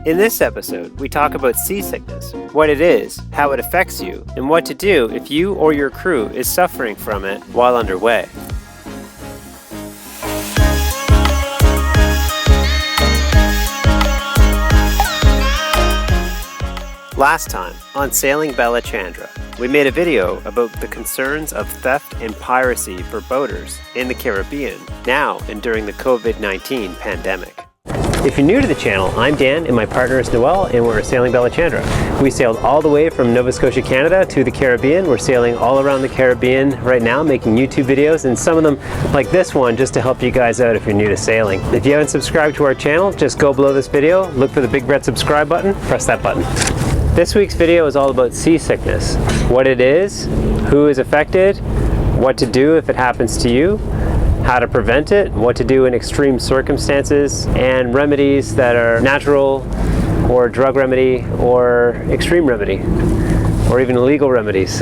In this episode, we talk about seasickness, what it is, how it affects you, and what to do if you or your crew is suffering from it while underway. Last time, on Sailing Balachandra, we made a video about the concerns of theft and piracy for boaters in the Caribbean, now and during the COVID-19 pandemic. If you're new to the channel, I'm Dan and my partner is Noel, and we're sailing Balachandra. We sailed all the way from Nova Scotia, Canada to the Caribbean. We're sailing all around the Caribbean right now, making YouTube videos, and some of them like this one just to help you guys out if you're new to sailing. If you haven't subscribed to our channel, just go below this video, look for the big red subscribe button, press that button. This week's video is all about seasickness, what it is, who is affected, what to do if it happens to you, how to prevent it, what to do in extreme circumstances, and remedies that are natural or drug remedy or extreme remedy or even illegal remedies.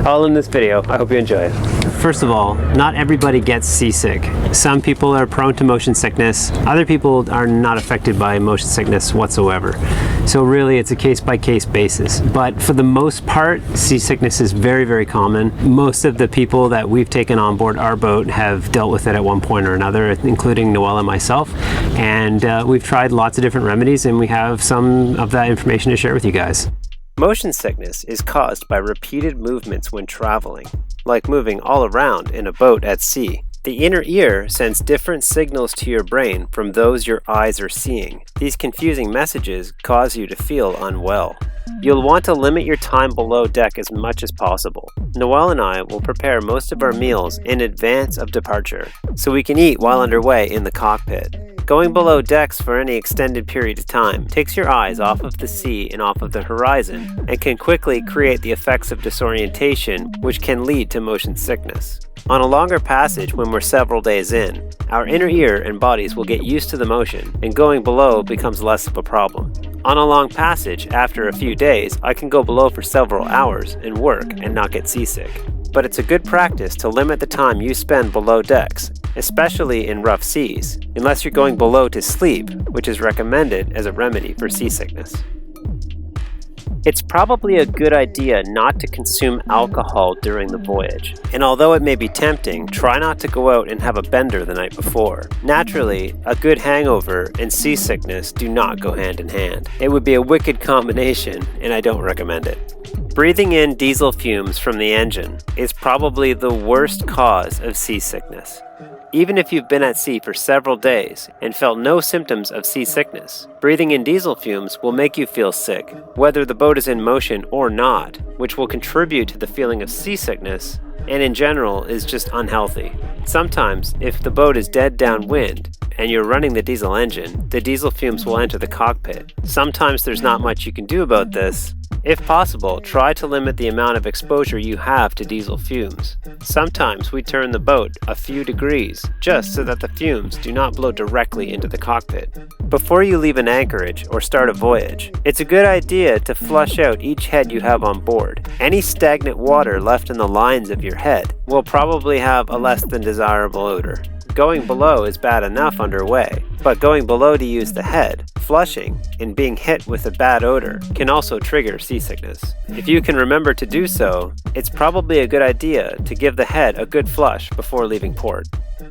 All in this video. I hope you enjoy it. First of all, not everybody gets seasick. Some people are prone to motion sickness. Other people are not affected by motion sickness whatsoever. So really it's a case-by-case basis. But for the most part, seasickness is very, very common. Most of the people that we've taken on board our boat have dealt with it at one point or another, including Noel and myself. And we've tried lots of different remedies, and we have some of that information to share with you guys. Motion sickness is caused by repeated movements when traveling, like moving all around in a boat at sea. The inner ear sends different signals to your brain from those your eyes are seeing. These confusing messages cause you to feel unwell. You'll want to limit your time below deck as much as possible. Noel and I will prepare most of our meals in advance of departure, so we can eat while underway in the cockpit. Going below decks for any extended period of time takes your eyes off of the sea and off of the horizon, and can quickly create the effects of disorientation, which can lead to motion sickness. On a longer passage, when we're several days in, our inner ear and bodies will get used to the motion, and going below becomes less of a problem. On a long passage, after a few days, I can go below for several hours and work and not get seasick. But it's a good practice to limit the time you spend below decks, especially in rough seas, unless you're going below to sleep, which is recommended as a remedy for seasickness. It's probably a good idea not to consume alcohol during the voyage, and although it may be tempting, try not to go out and have a bender the night before. Naturally, a good hangover and seasickness do not go hand in hand. It would be a wicked combination, and I don't recommend it. Breathing in diesel fumes from the engine is probably the worst cause of seasickness. Even if you've been at sea for several days and felt no symptoms of seasickness, breathing in diesel fumes will make you feel sick, whether the boat is in motion or not, which will contribute to the feeling of seasickness and in general is just unhealthy. Sometimes, if the boat is dead downwind and you're running the diesel engine, the diesel fumes will enter the cockpit. Sometimes there's not much you can do about this. If possible, try to limit the amount of exposure you have to diesel fumes. Sometimes we turn the boat a few degrees, just so that the fumes do not blow directly into the cockpit. Before you leave an anchorage or start a voyage, it's a good idea to flush out each head you have on board. Any stagnant water left in the lines of your head will probably have a less than desirable odor. Going below is bad enough underway, but going below to use the head, flushing, and being hit with a bad odor can also trigger seasickness. If you can remember to do so, it's probably a good idea to give the head a good flush before leaving port.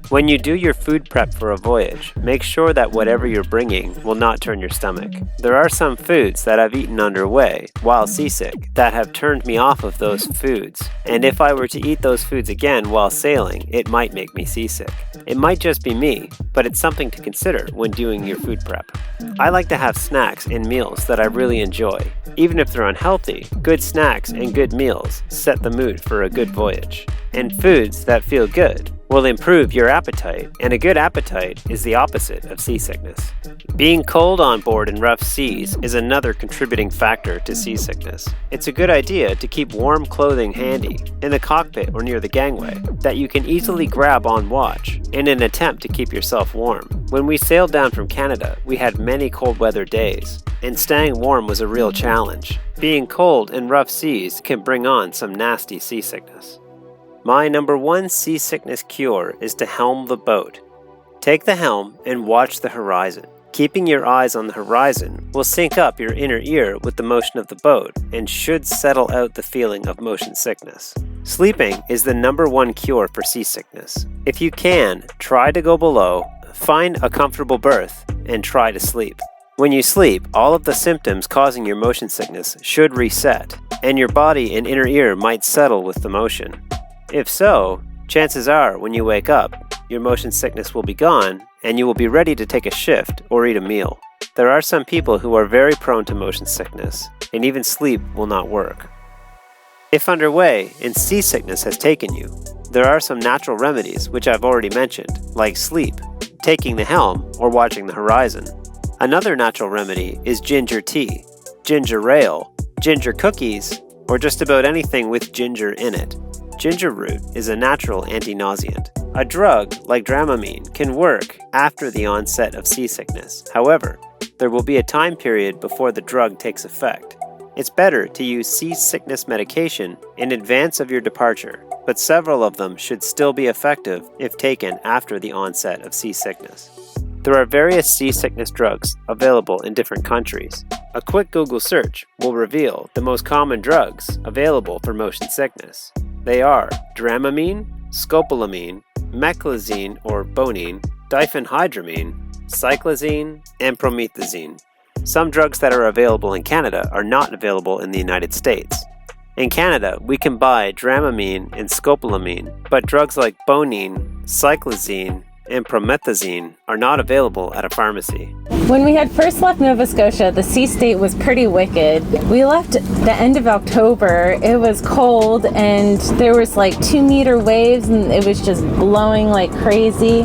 When you do your food prep for a voyage, make sure that whatever you're bringing will not turn your stomach. There are some foods that I've eaten underway while seasick that have turned me off of those foods, and if I were to eat those foods again while sailing, it might make me seasick. It might just be me, but it's something to consider when doing your food prep. I like to have snacks and meals that I really enjoy. Even if they're unhealthy, good snacks and good meals set the mood for a good voyage. And foods that feel good will improve your appetite, and a good appetite is the opposite of seasickness. Being cold on board in rough seas is another contributing factor to seasickness. It's a good idea to keep warm clothing handy, in the cockpit or near the gangway, that you can easily grab on watch, in an attempt to keep yourself warm. When we sailed down from Canada, we had many cold weather days, and staying warm was a real challenge. Being cold in rough seas can bring on some nasty seasickness. My number one seasickness cure is to helm the boat. Take the helm and watch the horizon. Keeping your eyes on the horizon will sync up your inner ear with the motion of the boat and should settle out the feeling of motion sickness. Sleeping is the #1 cure for seasickness. If you can, try to go below, find a comfortable berth, and try to sleep. When you sleep, all of the symptoms causing your motion sickness should reset, and your body and inner ear might settle with the motion. If so, chances are when you wake up, your motion sickness will be gone and you will be ready to take a shift or eat a meal. There are some people who are very prone to motion sickness, and even sleep will not work. If underway and seasickness has taken you, there are some natural remedies which I've already mentioned, like sleep, taking the helm, or watching the horizon. Another natural remedy is ginger tea, ginger ale, ginger cookies, or just about anything with ginger in it. Ginger root is a natural anti-nauseant. A drug like Dramamine can work after the onset of seasickness. However, there will be a time period before the drug takes effect. It's better to use seasickness medication in advance of your departure, but several of them should still be effective if taken after the onset of seasickness. There are various seasickness drugs available in different countries. A quick Google search will reveal the most common drugs available for motion sickness. They are Dramamine, SCOPOLAMINE, meclizine or bonine, diphenhydramine, cyclizine, and promethazine. Some drugs that are available in Canada are not available in the United States. In Canada, we can buy Dramamine and SCOPOLAMINE, but drugs like bonine, cyclizine, and promethazine are not available at a pharmacy. When we had first left Nova Scotia, the sea state was pretty wicked. We left the end of October. It was cold and there was like 2-meter waves and it was just blowing like crazy.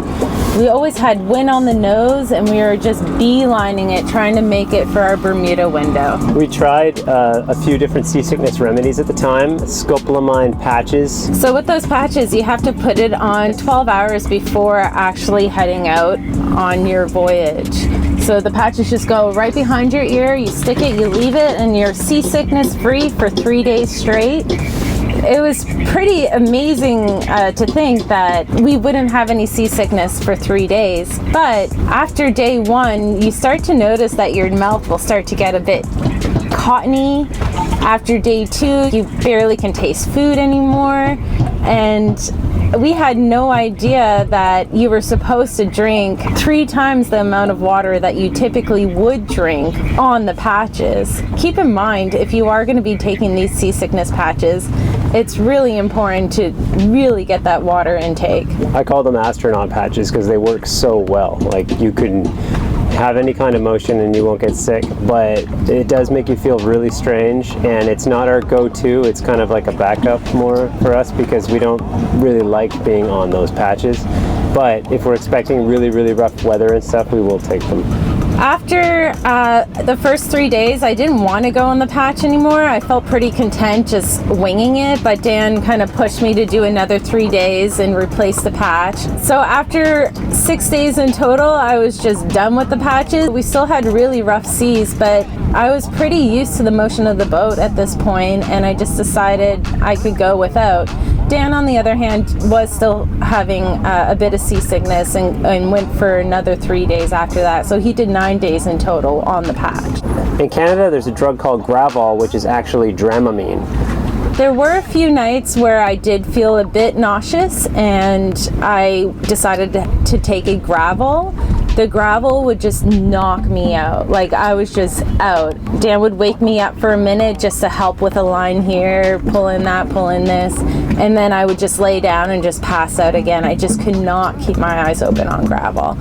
We always had wind on the nose and we were just beelining it, trying to make it for our Bermuda window. We tried a few different seasickness remedies at the time, scopolamine patches. So with those patches, you have to put it on 12 hours before actually heading out on your voyage. So the patches just go right behind your ear, you stick it, you leave it, and you're seasickness free for 3 days straight. It was pretty amazing to think that we wouldn't have any seasickness for 3 days. But after day 1, you start to notice that your mouth will start to get a bit cottony. After day 2, you barely can taste food anymore. And we had no idea that you were supposed to drink 3 times the amount of water that you typically would drink on the patches. Keep in mind, if you are going to be taking these seasickness patches, it's really important to really get that water intake. I call them astronaut patches because they work so well. Like, you can have any kind of motion and you won't get sick, but it does make you feel really strange, and it's not our go-to. It's kind of like a backup more for us because we don't really like being on those patches. But if we're expecting really, really rough weather and stuff, we will take them. After the first 3 days, I didn't want to go on the patch anymore. I felt pretty content just winging it, but Dan kind of pushed me to do another 3 days and replace the patch. So after 6 days in total, I was just done with the patches. We still had really rough seas, but I was pretty used to the motion of the boat at this point, and I just decided I could go without. Dan, on the other hand, was still having a bit of seasickness and went for another 3 days after that. So he did 9 days in total on the patch. In Canada, there's a drug called Gravol, which is actually Dramamine. There were a few nights where I did feel a bit nauseous, and I decided to take a Gravol. The Gravol would just knock me out. Like, I was just out. Dan would wake me up for a minute just to help with a line here, pull in that, pull in this, and then I would just lay down and just pass out again. I just could not keep my eyes open on Gravol.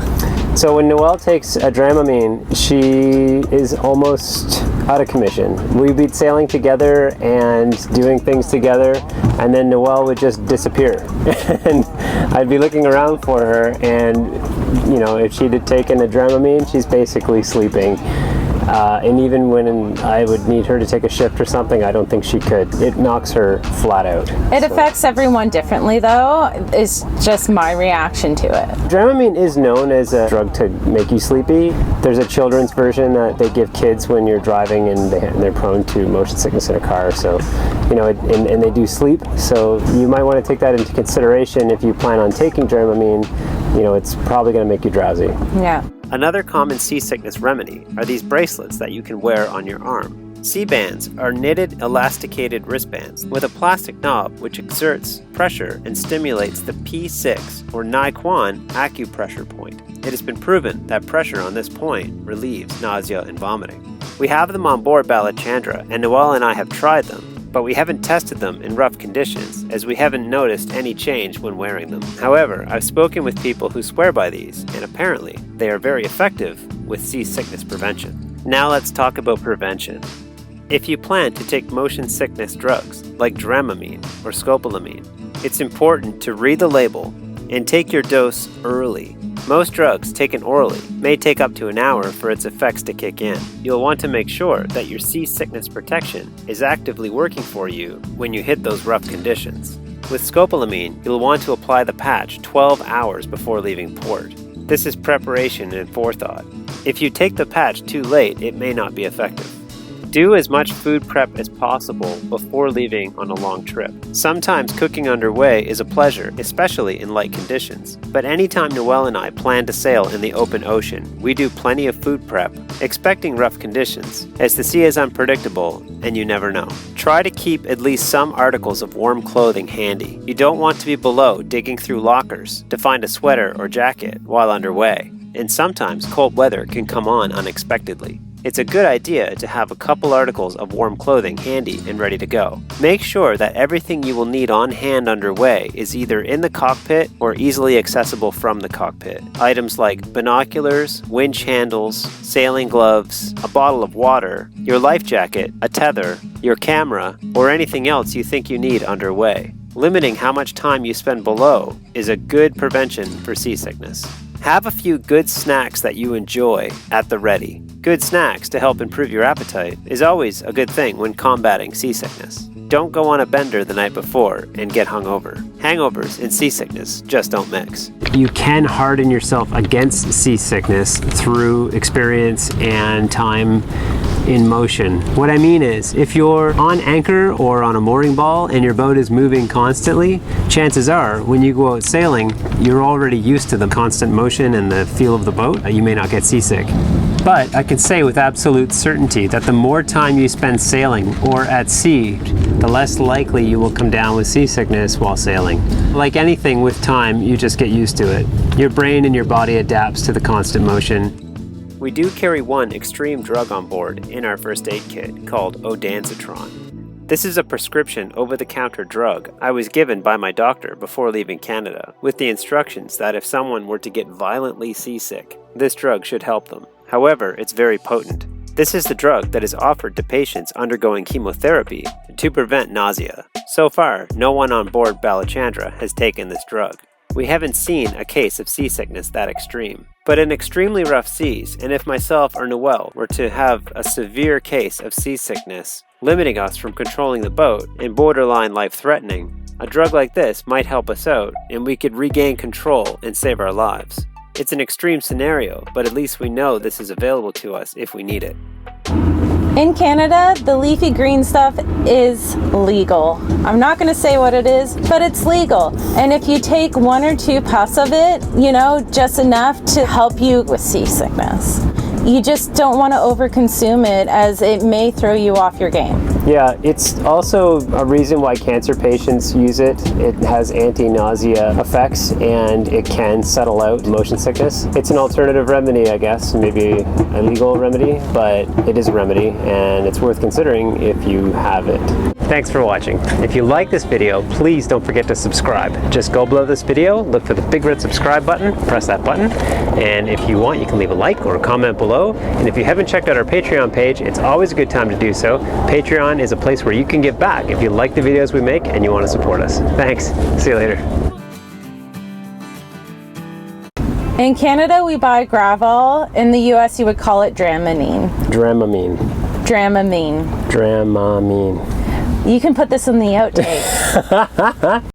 So when Noelle takes a Dramamine, she is almost out of commission. We'd be sailing together and doing things together, and then Noelle would just disappear. And I'd be looking around for her, and you know, if she'd have taken a Dramamine, she's basically sleeping. And even when I would need her to take a shift or something, I don't think she could. It knocks her flat out. It affects everyone differently, though. It's just my reaction to it. Dramamine is known as a drug to make you sleepy. There's a children's version that they give kids when you're driving and they're prone to motion sickness in a car. So, you know, and they do sleep. So you might want to take that into consideration if you plan on taking Dramamine. You know, it's probably going to make you drowsy. Yeah. Another common seasickness remedy are these bracelets that you can wear on your arm. C-bands are knitted elasticated wristbands with a plastic knob which exerts pressure and stimulates the P6 or Niquan acupressure point. It has been proven that pressure on this point relieves nausea and vomiting. We have them on board Balachandra, and Noel and I have tried them, but we haven't tested them in rough conditions as we haven't noticed any change when wearing them. However, I've spoken with people who swear by these, and apparently they are very effective with seasickness prevention. Now let's talk about prevention. If you plan to take motion sickness drugs like Dramamine or SCOPOLAMINE, it's important to read the label and take your dose early. Most drugs taken orally may take up to an hour for its effects to kick in. You'll want to make sure that your seasickness protection is actively working for you when you hit those rough conditions. With SCOPOLAMINE, you'll want to apply the patch 12 hours before leaving port. This is preparation and forethought. If you take the patch too late, it may not be effective. Do as much food prep as possible before leaving on a long trip. Sometimes cooking underway is a pleasure, especially in light conditions. But anytime Noel and I plan to sail in the open ocean, we do plenty of food prep, expecting rough conditions, as the sea is unpredictable and you never know. Try to keep at least some articles of warm clothing handy. You don't want to be below digging through lockers to find a sweater or jacket while underway, and sometimes cold weather can come on unexpectedly. It's a good idea to have a couple articles of warm clothing handy and ready to go. Make sure that everything you will need on hand underway is either in the cockpit or easily accessible from the cockpit. Items like binoculars, winch handles, sailing gloves, a bottle of water, your life jacket, a tether, your camera, or anything else you think you need underway. Limiting how much time you spend below is a good prevention for seasickness. Have a few good snacks that you enjoy at the ready. Good snacks to help improve your appetite is always a good thing when combating seasickness. Don't go on a bender the night before and get hungover. Hangovers and seasickness just don't mix. You can harden yourself against seasickness through experience and time in motion. What I mean is, if you're on anchor or on a mooring ball and your boat is moving constantly, chances are when you go out sailing, you're already used to the constant motion and the feel of the boat. You may not get seasick. But I can say with absolute certainty that the more time you spend sailing or at sea, the less likely you will come down with seasickness while sailing. Like anything with time, you just get used to it. Your brain and your body adapts to the constant motion. We do carry one extreme drug on board in our first aid kit called ONDANZETRON. This is a prescription over-the-counter drug I was given by my doctor before leaving Canada, with the instructions that if someone were to get violently seasick, this drug should help them. However, it's very potent. This is the drug that is offered to patients undergoing chemotherapy to prevent nausea. So far, no one on board Balachandra has taken this drug. We haven't seen a case of seasickness that extreme. But in extremely rough seas, and if myself or Noel were to have a severe case of seasickness, limiting us from controlling the boat and borderline life-threatening, a drug like this might help us out and we could regain control and save our lives. It's an extreme scenario, but at least we know this is available to us if we need it. In Canada, the leafy green stuff is legal. I'm not going to say what it is, but it's legal. And if you take 1 or 2 puffs of it, just enough to help you with seasickness. You just don't want to overconsume it as it may throw you off your game. Yeah, it's also a reason why cancer patients use it. It has anti-nausea effects and it can settle out motion sickness. It's an alternative remedy, I guess, maybe a legal remedy, but it is a remedy and it's worth considering if you have it. Thanks for watching. If you like this video, please don't forget to subscribe. Just go below this video, look for the big red subscribe button, press that button, and if you want, you can leave a like or a comment below. And if you haven't checked out our Patreon page, it's always a good time to do so. Patreon is a place where you can give back if you like the videos we make and you want to support us. Thanks. See you later. In Canada, we buy Gravol. In the US, you would call it Dramamine. Dramamine. Dramamine. Dramamine. You can put this in the outtakes.